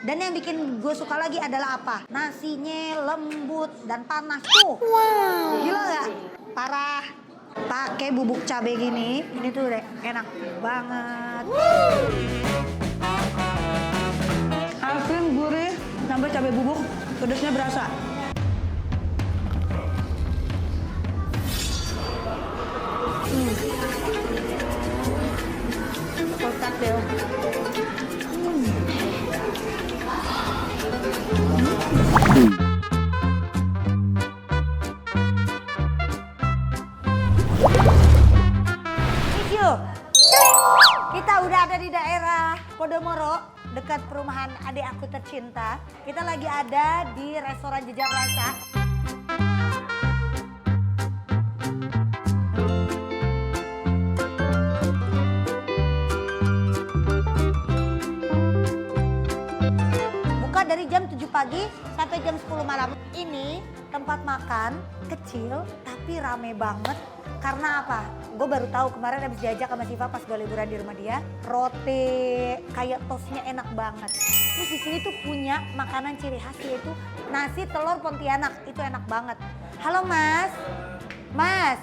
Dan yang bikin gue suka lagi adalah apa? Nasinya lembut dan panas tuh. Wow. Gila gak? Parah. Pakai bubuk cabai gini, ini tuh udah enak banget. Asin, gurih, sampai cabai bubuk, pedasnya berasa. Kotak deh. Kita udah ada di daerah Podomoro, dekat perumahan adik aku tercinta. Kita lagi ada di restoran Jejak Rasa. Buka dari jam 7 pagi sampai jam 10 malam. Ini tempat makan kecil tapi rame banget. Karena apa? Gue baru tahu kemarin habis diajak sama Siva pas gue liburan di rumah dia. Roti kayak toastnya enak banget. Terus di sini tuh punya makanan ciri khas yaitu nasi telur Pontianak. Itu enak banget. Halo Mas. Mas,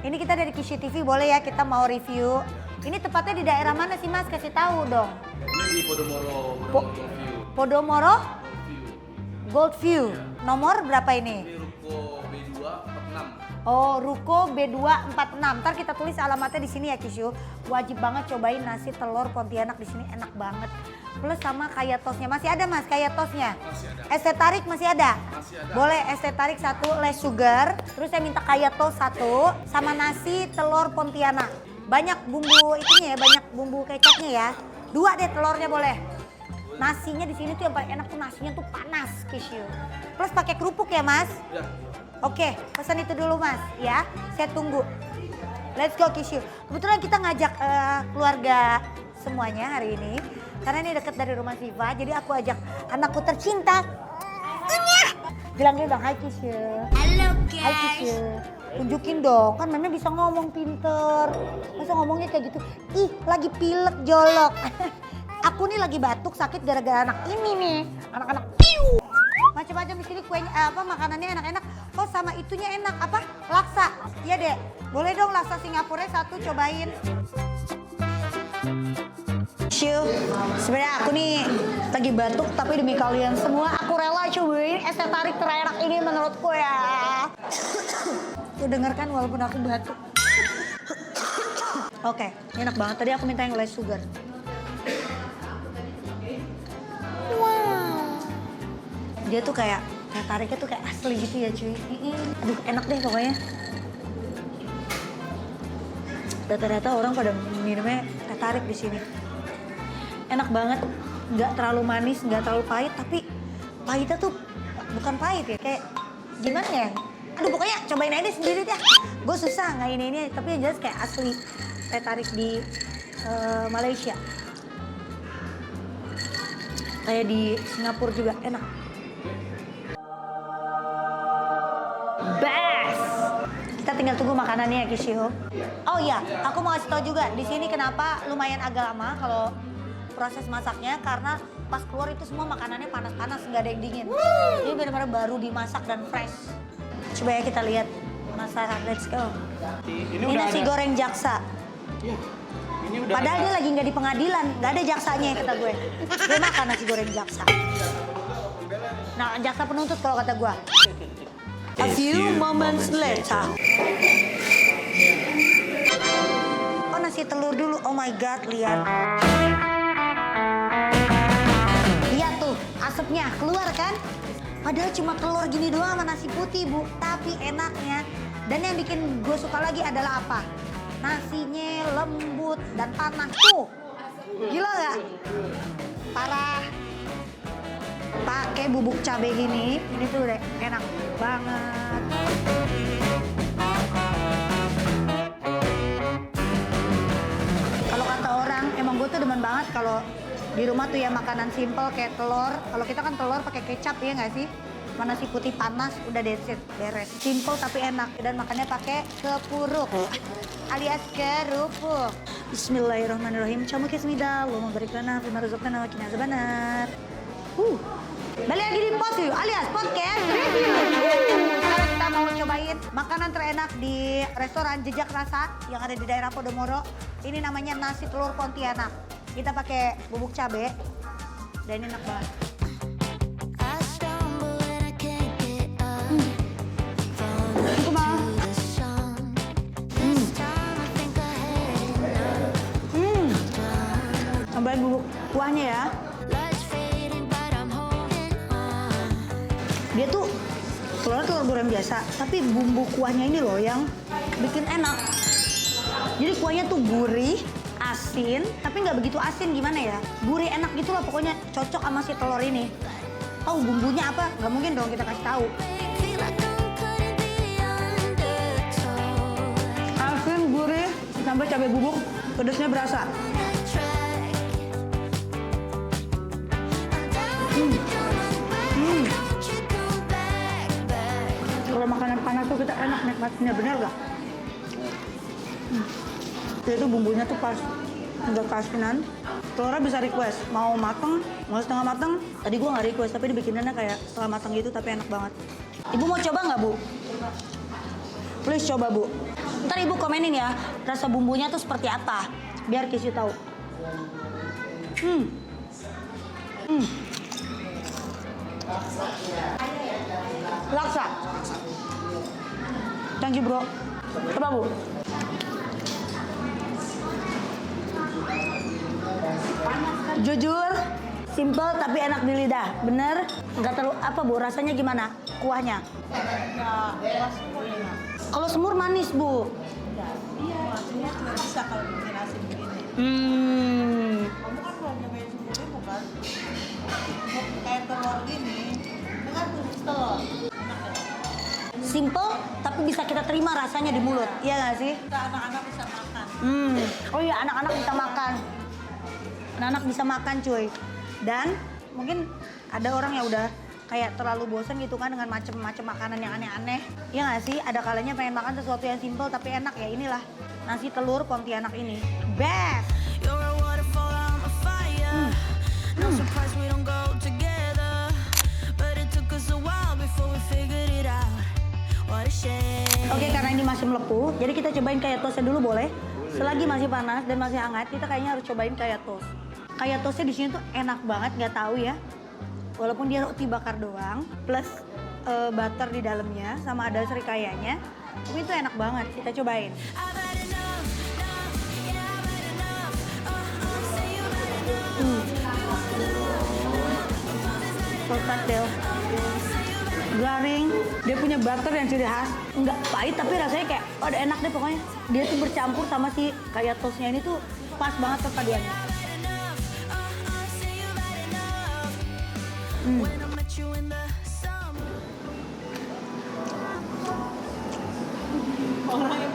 ini kita dari Kishu TV, boleh ya kita mau review. Ini tepatnya di daerah mana sih Mas? Kasih tahu dong. Ini di Podomoro, Podomoro Goldview. Nomor berapa ini? Ini Ruko B246. Oh, Ruko B246. Ntar kita tulis alamatnya di sini ya, Kishu. Wajib banget cobain nasi telur Pontianak di sini, enak banget. Plus sama kaya tosnya. Masih ada Mas kaya tosnya? Masih ada. Es teh tarik masih ada? Masih ada. Boleh es teh tarik 1 less sugar. Terus saya minta kaya tos 1 sama nasi telur Pontianak. Banyak bumbu itunya ya, banyak bumbu kecapnya ya. 2 deh telurnya boleh. Nasinya di sini tuh yang paling enak tuh nasinya tuh panas, Kishu. Plus pakai kerupuk ya, Mas? Ya. Oke, pesan itu dulu Mas, ya. Saya tunggu. Let's go Kishu. Kebetulan kita ngajak keluarga semuanya hari ini. Karena ini dekat dari rumah Siva, jadi aku ajak anakku tercinta. Bilang dong, hai Kishu. Halo Hai guys. Kishu. Tunjukin dong, kan Meme bisa ngomong pinter. Masa ngomongnya kayak gitu, ih lagi pilek jolok. Aku nih lagi batuk sakit gara-gara anak ini nih. Anak-anak piu. Macam-macam di sini kuenya makanannya enak-enak. Oh sama itunya enak apa? Laksa. Iya deh. Boleh dong laksa Singapura 1 cobain. Syu, sebenarnya aku nih lagi batuk tapi demi kalian semua aku rela cobain es teh tarik terenak ini menurutku ya. Tuh dengarkan walaupun aku batuk. Oke, enak banget. Tadi aku minta yang less sugar. Dia tuh kayak tariknya tuh kayak asli gitu ya cuy. Aduh enak deh pokoknya. Rata-rata orang pada minumnya teh tarik di sini. Enak banget, nggak terlalu manis, nggak terlalu pahit, tapi pahitnya tuh bukan pahit ya, kayak gimana ya? Aduh pokoknya cobain aja sendiri deh. Gue susah nggak ini, tapi yang jelas kayak asli teh tarik di Malaysia. Kayak di Singapura juga enak. Best. Kita tinggal tunggu makanannya ya Kishu. Oh iya, aku mau kasih tau juga di sini kenapa lumayan agak lama kalau proses masaknya karena pas keluar itu semua makanannya panas-panas, nggak ada yang dingin. Jadi benar-benar baru dimasak dan fresh. Coba ya kita lihat masakan, let's go. Ini nasi goreng jaksa. Iya. Ini udah Padahal dia lagi nggak di pengadilan, nggak ada jaksanya kata gue. Gue makan nasi goreng jaksa. Nah jaksa penuntut kalau kata gue. A few moments later. Oh nasi telur dulu, oh my god lihat. Lihat tuh asapnya keluar kan. Padahal cuma telur gini doang sama nasi putih bu. Tapi enaknya. Dan yang bikin gue suka lagi adalah apa? Nasinya lembut dan panas tuh. Gila gak? Parah. Pakai bubuk cabai gini, ini tuh udah enak banget. Kalau kata orang, emang gue tuh demen banget kalau di rumah tuh ya makanan simple kayak telur. Kalau kita kan telur pakai kecap ya nggak sih? Mana nasi putih panas, udah beres. Simple tapi enak dan makannya pakai kepuruk alias kerupuk. Bismillahirrahmanirrahim. Camukismida, Allahumma barik lana fima razaqtana wa qina azabannar. lagi di Pos View alias Podcast Review. Sekarang kita mau cobain makanan terenak di restoran Jejak Rasa yang ada di daerah Podomoro. Ini namanya nasi telur Pontianak. Kita pakai bubuk cabe dan ini enak banget. Itu mah. Tambahin bubuk kuahnya ya. Dia tuh telur goreng biasa, tapi bumbu kuahnya ini loh yang bikin enak. Jadi kuahnya tuh gurih, asin, tapi nggak begitu asin gimana ya? Gurih enak gitu lah pokoknya, cocok sama si telur ini. Tahu bumbunya apa? Nggak mungkin dong kita kasih tahu. Asin, gurih, tambah cabai bubuk, pedasnya berasa. Kalau makanan panas tuh kita enak nikmatnya, bener gak? Jadi itu bumbunya tuh pas, nggak keasinan. Telurnya bisa request, mau mateng, mau setengah mateng. Tadi gua nggak request, tapi dibikinannya kayak setengah mateng gitu, tapi enak banget. Ibu mau coba nggak, Bu? Please coba, Bu. Ntar Ibu komenin ya, rasa bumbunya tuh seperti apa, biar Kisi tahu. Laksa. Thank you, bro. Coba, Bu. Jujur, simple tapi enak di lidah. Bener? Nggak terlalu apa, Bu? Rasanya gimana? Kuahnya? Kalau semur manis, Bu. Iya, aslinya juga bisa kalau bikin asin begini. Kamu kan belum nyobain sebelumnya bukan? Kayak telur gini, itu kan tumis telur. Simple tapi bisa kita terima rasanya di mulut. Iya nggak sih? Kita anak-anak bisa makan. Oh iya, anak-anak bisa makan. Anak-anak bisa makan, cuy. Dan mungkin ada orang yang udah kayak terlalu bosan gitu kan dengan macam-macam makanan yang aneh-aneh. Iya nggak sih? Ada kalanya pengen makan sesuatu yang simple tapi enak, ya inilah nasi telur Pontianak ini. Best! Oke, karena ini masih melepuh, jadi kita cobain kayak toastnya dulu boleh? Selagi masih panas dan masih hangat, kita kayaknya harus cobain kayak toast. Kayak toastnya di sini tuh enak banget, nggak tahu ya. Walaupun dia roti bakar doang, plus butter di dalamnya, sama ada serikayanya, tapi itu enak banget. Kita cobain. Perfect deh. Garing, dia punya butter yang ciri khas, nggak pahit tapi rasanya kayak ada enak deh pokoknya. Dia tuh bercampur sama si kayak toastnya ini tuh pas banget perpaduannya.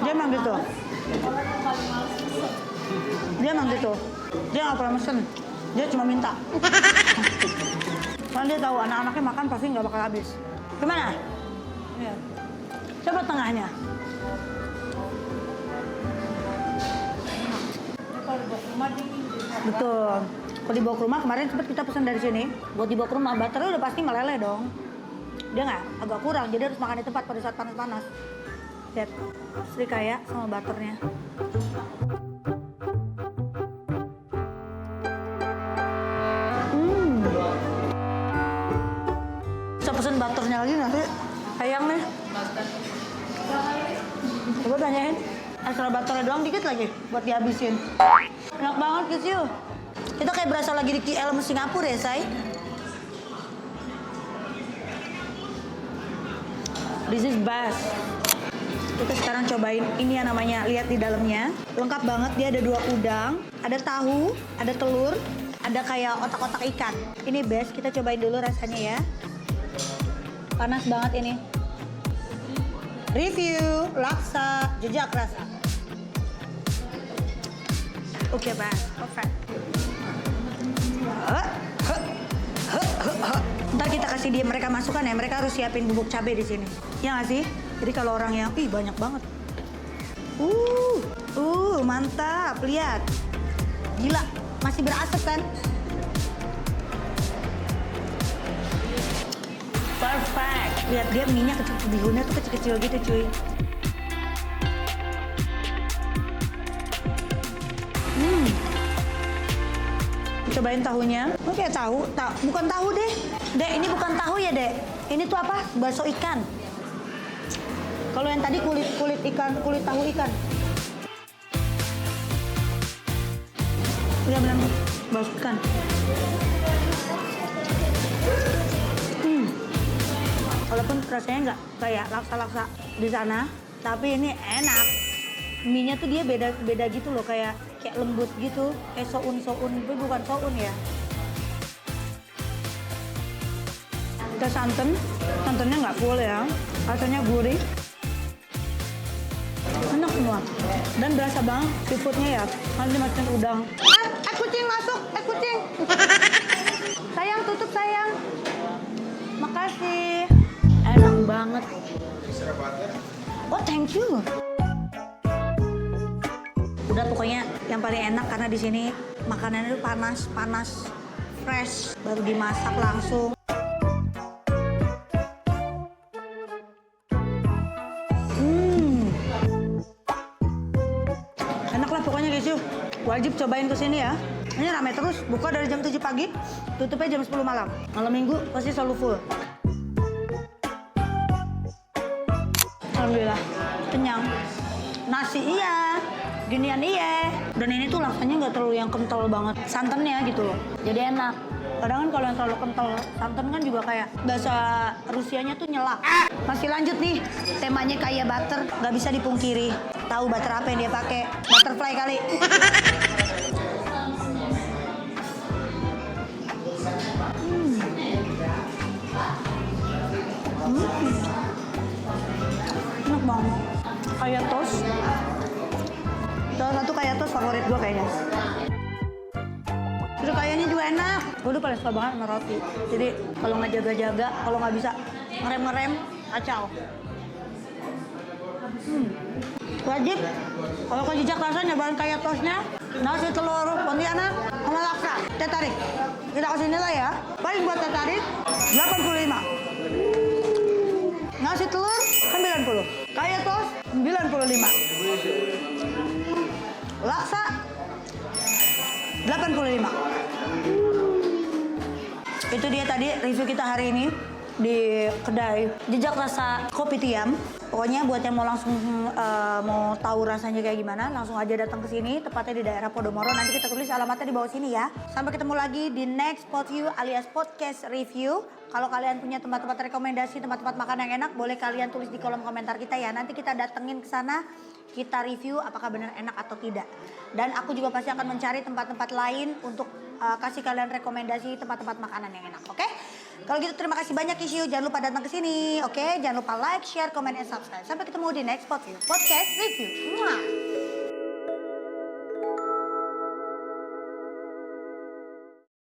Dia emang gitu. Dia emang gitu. Dia nggak pernah mesen. Dia cuma minta. Karena dia tahu anak-anaknya makan pasti nggak bakal habis. Gimana? Iya. Coba tengahnya. Ini kalau dibawa ke rumah dingin. Betul. Kalau dibawa ke rumah, kemarin sempat kita pesan dari sini. Buat dibawa ke rumah, butternya udah pasti meleleh dong. Dia nggak, agak kurang, jadi harus makan di tempat pada saat panas-panas. Lihat, serikaya sama butternya. Bisa pesen butternya lagi nanti. Sayang nih. Coba tanyain. Asal butternya doang dikit lagi buat dihabisin. Enak banget Kisiu. Kita kayak berasa lagi di KL Singapura ya, say. This is best. Kita sekarang cobain ini yang namanya, lihat di dalamnya. Lengkap banget, dia ada 2 udang, ada tahu, ada telur, ada kayak otak-otak ikan. Ini best, kita cobain dulu rasanya ya. Panas banget ini. Review laksa Jejak Rasa. Oke, best. Perfect. Ntar kita kasih dia mereka masukan ya, mereka harus siapin bubuk cabai di sini. Ya nggak sih? Jadi kalau orang yang, banyak banget. Mantap, lihat. Gila, masih berasap kan? Perfect. Lihat dia mie-nya kecil, bihunnya tuh kecil-kecil gitu cuy. Cobain tahunya. Oke, tahu. Bukan tahu deh. Dek, ini bukan tahu ya, Dek. Ini tuh apa? Bakso ikan. Kalau yang tadi kulit ikan, kulit tahu ikan. Iya benar, bakso ikan. Walaupun rasanya nggak kayak laksa-laksa di sana, tapi ini enak. Mie-nya tuh dia beda gitu loh, kayak lembut gitu, kayak soun, tapi bukan soun ya. Kita santannya nggak full ya, rasanya gurih, enak semua. Dan berasa banget seafoodnya ya, nanti dimasukin udang. Kucing masuk, kucing. Sayang, tutup sayang. Makasih. Enak banget. Oh, thank you. Udah pokoknya yang paling enak karena di sini makanannya itu panas, fresh, baru dimasak langsung. Enak lah pokoknya guys yuk. Wajib cobain kesini ya. Ini rame terus, buka dari jam 7 pagi, tutupnya jam 10 malam. Malam minggu pasti selalu full. Alhamdulillah, kenyang. Nasi iya, ginian iya. Dan ini tuh laksanya nggak terlalu yang kental banget. Santannya gitu loh, jadi enak. Kadang kan kalau yang terlalu kental santan kan juga kayak bahasa Rusianya tuh nyelak. Masih lanjut nih, temanya kayak butter, nggak bisa dipungkiri. Tahu butter apa yang dia pakai? Butterfly kali. Enak banget. Kayak toast. Salah satu kayak toast favorit gue kayaknya. Terus kayaknya juga enak. Gue tuh paling suka banget sama roti. Jadi kalau nggak jaga-jaga, kalau nggak bisa ngerem-ngerem, kacau. Wajib. Kalau kau jejak rasa nyobain kayak toastnya, nasi telur Pontianak sama laksa. Teh tarik. Kita kasih nilai ya. Paling buat teh tarik 85. Nasi telur 90. Kayak toast 95. Laksa 85. Itu dia tadi review kita hari ini di kedai Jejak Rasa Kopi Tiam. Pokoknya buat yang mau langsung mau tahu rasanya kayak gimana, langsung aja datang ke sini, tepatnya di daerah Podomoro. Nanti kita tulis alamatnya di bawah sini ya. Sampai ketemu lagi di next pot view alias podcast review. Kalau kalian punya tempat-tempat rekomendasi, tempat-tempat makan yang enak, boleh kalian tulis di kolom komentar kita ya. Nanti kita datengin ke sana, kita review apakah benar enak atau tidak. Dan aku juga pasti akan mencari tempat-tempat lain untuk kasih kalian rekomendasi tempat-tempat makanan yang enak, oke? Kalau gitu terima kasih banyak Isyu, jangan lupa datang ke sini, oke? Jangan lupa like, share, comment, and subscribe. Sampai ketemu di next podcast review. Mwah.